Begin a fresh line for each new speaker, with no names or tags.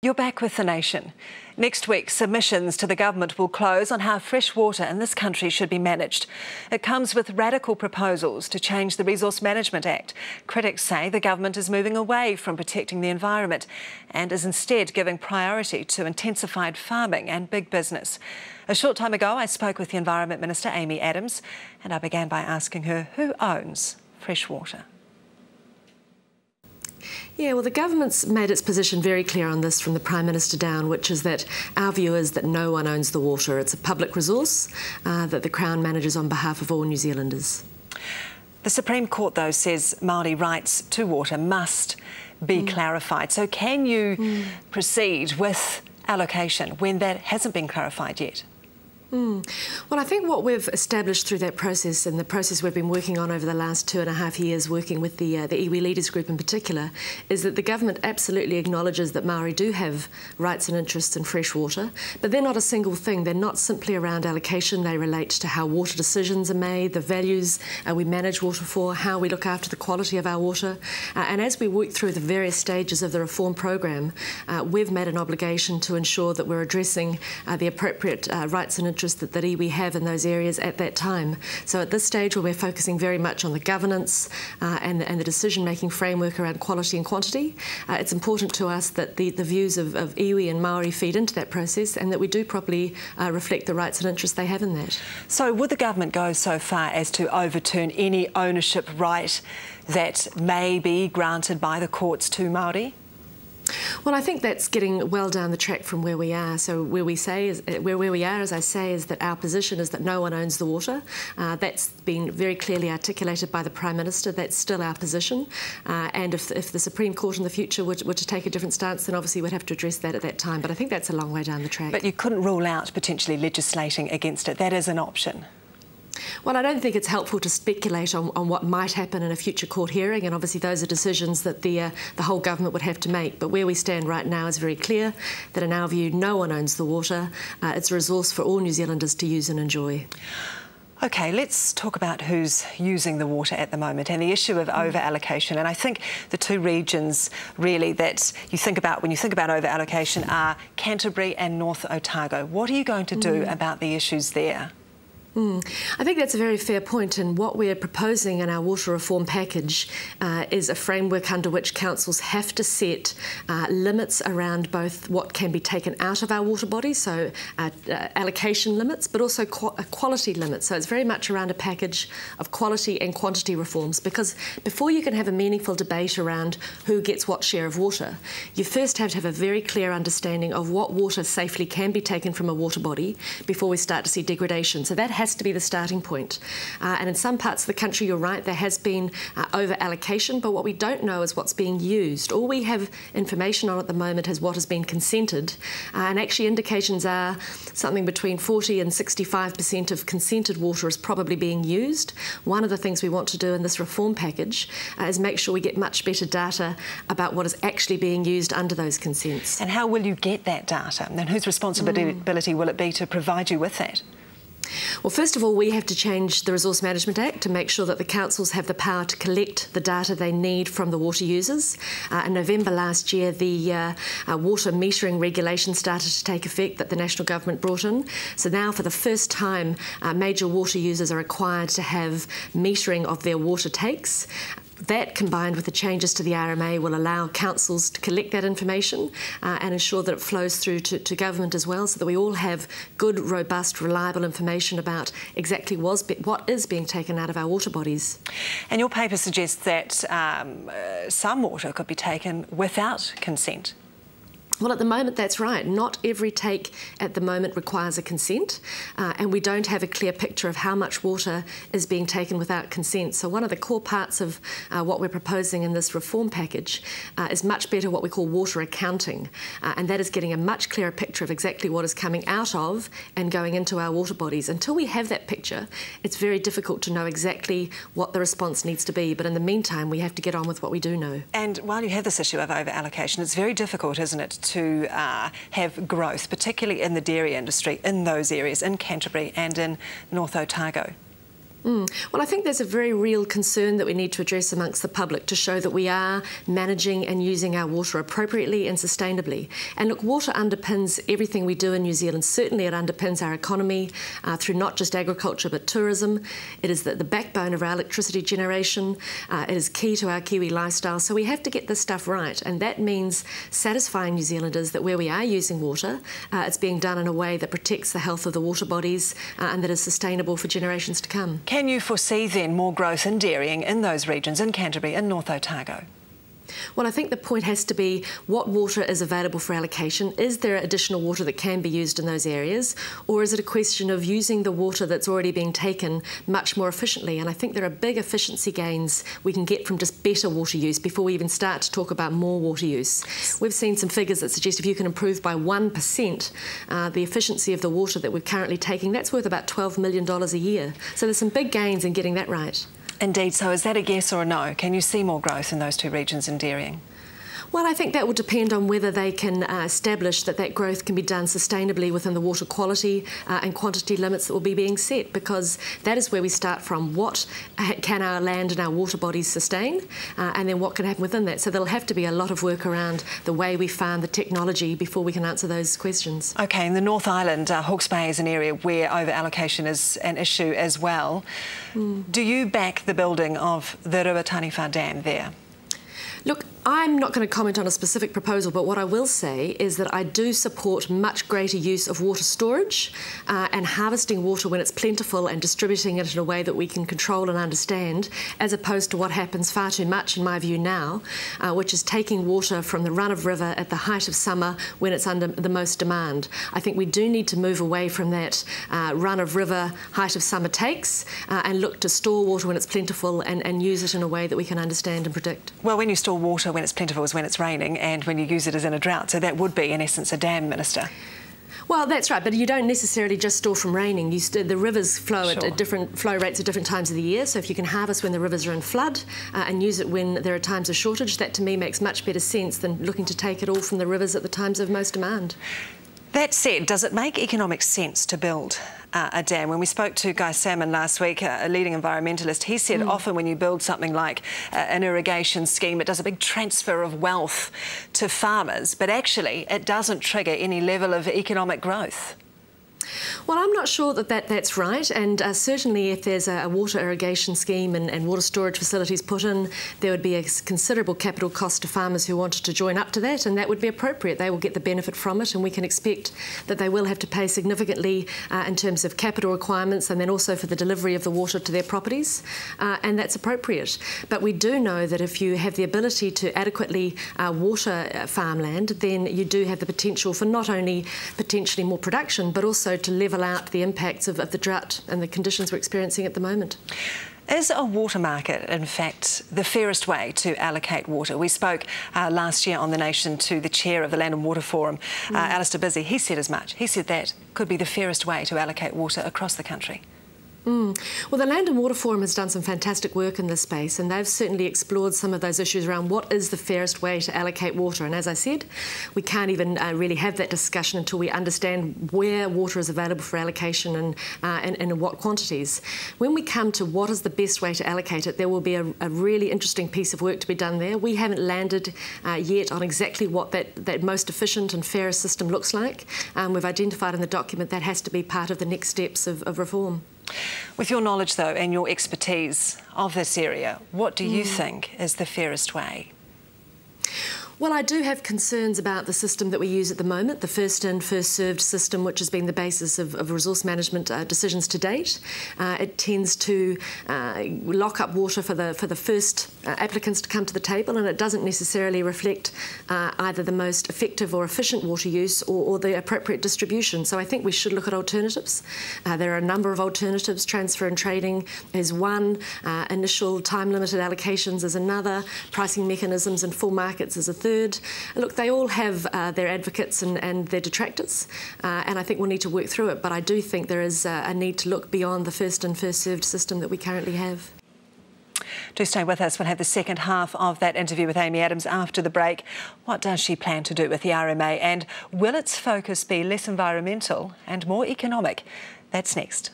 You're back with The Nation. Next week, submissions to the government will close on how fresh water in this country should be managed. It comes with radical proposals to change the Resource Management Act. Critics say the government is moving away from protecting the environment and is instead giving priority to intensified farming and big business. A short time ago, I spoke with the Environment Minister, Amy Adams, and I began by asking her who owns fresh water.
Yeah, well, the government's made its position very clear on this from the Prime Minister down, which is that our view is that no one owns the water. It's a public resource that the Crown manages on behalf of all New Zealanders.
The Supreme Court, though, says Māori rights to water must be clarified. So can you proceed with allocation when that hasn't been clarified yet?
Well, I think what we've established through that process, and the process we've been working on over the last 2.5 years, working with the iwi Leaders Group in particular, is that the government absolutely acknowledges that Māori do have rights and interests in fresh water, but they're not a single thing. They're not simply around allocation. They relate to how water decisions are made, the values we manage water for, how we look after the quality of our water. And as we work through the various stages of the reform program, we've made an obligation to ensure that we're addressing the appropriate rights and interests that iwi have in those areas at that time. So at this stage, where we're focusing very much on the governance and the decision-making framework around quality and quantity, it's important to us that the views of iwi and Māori feed into that process and that we do properly reflect the rights and interests they have in that.
So would the government go so far as to overturn any ownership right that may be granted by the courts to Māori?
Well, I think that's getting well down the track from where we are. So where we are, as I say, is that our position is that no one owns the water. That's been very clearly articulated by the Prime Minister. That's still our position. And if the Supreme Court in the future were to take a different stance, then obviously we'd have to address that at that time. But I think that's a long way down the track.
But you couldn't rule out potentially legislating against it. That is an option.
Well, I don't think it's helpful to speculate on what might happen in a future court hearing, and obviously those are decisions that the whole government would have to make. But where we stand right now is very clear that in our view no one owns the water. It's a resource for all New Zealanders to use and enjoy.
OK, let's talk about who's using the water at the moment and the issue of over-allocation. And I think the two regions really that you think about when you think about over-allocation are Canterbury and North Otago. What are you going to do about the issues there?
I think that's a very fair point, and what we're proposing in our water reform package is a framework under which councils have to set limits around both what can be taken out of our water bodies, so allocation limits, but also quality limits. So it's very much around a package of quality and quantity reforms, because before you can have a meaningful debate around who gets what share of water, you first have to have a very clear understanding of what water safely can be taken from a water body before we start to see degradation. So that has to be the starting point. And in some parts of the country, you're right, there has been over-allocation, but what we don't know is what's being used. All we have information on at the moment is what has been consented, and actually indications are something between 40 and 65% of consented water is probably being used. One of the things we want to do in this reform package is make sure we get much better data about what is actually being used under those consents.
And how will you get that data? And whose responsibility will it be to provide you with that?
Well, first of all, we have to change the Resource Management Act to make sure that the councils have the power to collect the data they need from the water users. In November last year, the water metering regulation started to take effect that the National Government brought in. So now, for the first time, major water users are required to have metering of their water takes. That, combined with the changes to the RMA, will allow councils to collect that information and ensure that it flows through to government as well, so that we all have good, robust, reliable information about exactly what is being taken out of our water bodies.
And your paper suggests that some water could be taken without consent.
Well, at the moment, that's right. Not every take at the moment requires a consent, and we don't have a clear picture of how much water is being taken without consent. So one of the core parts of what we're proposing in this reform package is much better what we call water accounting, and that is getting a much clearer picture of exactly what is coming out of and going into our water bodies. Until we have that picture, it's very difficult to know exactly what the response needs to be. But in the meantime, we have to get on with what we do know.
And while you have this issue of over-allocation, it's very difficult, isn't it, to have growth, particularly in the dairy industry, in those areas, in Canterbury and in North Otago?
Well, I think there's a very real concern that we need to address amongst the public to show that we are managing and using our water appropriately and sustainably. And look, water underpins everything we do in New Zealand. Certainly it underpins our economy through not just agriculture but tourism. It is the backbone of our electricity generation. It is key to our Kiwi lifestyle. So we have to get this stuff right. And that means satisfying New Zealanders that where we are using water, it's being done in a way that protects the health of the water bodies and that is sustainable for generations to come.
Can you foresee then more growth in dairying in those regions, in Canterbury and North Otago?
Well, I think the point has to be what water is available for allocation. Is there additional water that can be used in those areas? Or is it a question of using the water that's already being taken much more efficiently? And I think there are big efficiency gains we can get from just better water use before we even start to talk about more water use. We've seen some figures that suggest if you can improve by 1% the efficiency of the water that we're currently taking, that's worth about $12 million a year. So there's some big gains in getting that right.
Indeed, so is that a yes or a no? Can you see more growth in those two regions in dairying?
Well, I think that will depend on whether they can establish that growth can be done sustainably within the water quality and quantity limits that will be being set, because that is where we start from. What can our land and our water bodies sustain, and then what can happen within that? So there'll have to be a lot of work around the way we farm, the technology, before we can answer those questions.
OK, in the North Island, Hawke's Bay is an area where over-allocation is an issue as well. Do you back the building of the Ruataniwha Dam there?
Look, I'm not going to comment on a specific proposal, but what I will say is that I do support much greater use of water storage and harvesting water when it's plentiful and distributing it in a way that we can control and understand, as opposed to what happens far too much, in my view now, which is taking water from the run-of-river at the height of summer when it's under the most demand. I think we do need to move away from that run-of-river, height-of-summer takes and look to store water when it's plentiful and use it in a way that we can understand and predict.
Well, when you store water when it's plentiful is when it's raining, and when you use it as in a drought. So that would be, in essence, a dam, Minister.
Well, that's right, but you don't necessarily just store from raining. The rivers flow at different flow rates at different times of the year, so if you can harvest when the rivers are in flood and use it when there are times of shortage, that to me makes much better sense than looking to take it all from the rivers at the times of most demand.
That said, does it make economic sense to build a dam? When we spoke to Guy Salmon last week, a leading environmentalist, he said often when you build something like an irrigation scheme, it does a big transfer of wealth to farmers, but actually it doesn't trigger any level of economic growth.
Well, I'm not sure that's right, and certainly if there's a water irrigation scheme and water storage facilities put in, there would be a considerable capital cost to farmers who wanted to join up to that, and that would be appropriate. They will get the benefit from it, and we can expect that they will have to pay significantly in terms of capital requirements and then also for the delivery of the water to their properties, and that's appropriate. But we do know that if you have the ability to adequately water farmland, then you do have the potential for not only potentially more production, but also to level out the impacts of the drought and the conditions we're experiencing at the moment.
Is a water market, in fact, the fairest way to allocate water? We spoke last year on The Nation to the chair of the Land and Water Forum, Alistair Busy. He said as much. He said that could be the fairest way to allocate water across the country. Well, the Land and Water Forum has done some fantastic work in this space, and they've certainly explored some of those issues around what is the fairest way to allocate water. And as I said, we can't even really have that discussion until we understand where water is available for allocation and in what quantities. When we come to what is the best way to allocate it, there will be a really interesting piece of work to be done there. We haven't landed yet on exactly what that most efficient and fairest system looks like. We've identified in the document that has to be part of the next steps of reform. With your knowledge, though, and your expertise of this area, what do you think is the fairest way? Well, I do have concerns about the system that we use at the moment, the first in, first served system, which has been the basis of resource management decisions to date. It tends to lock up water for the first applicants to come to the table, and it doesn't necessarily reflect either the most effective or efficient water use or the appropriate distribution. So I think we should look at alternatives. There are a number of alternatives. Transfer and trading is one, initial time-limited allocations is another, pricing mechanisms and full markets is a third. Look, they all have their advocates and their detractors, and I think we'll need to work through it, but I do think there is a need to look beyond the first in, first served system that we currently have. Do stay with us. We'll have the second half of that interview with Amy Adams after the break. What does she plan to do with the RMA, and will its focus be less environmental and more economic? That's next.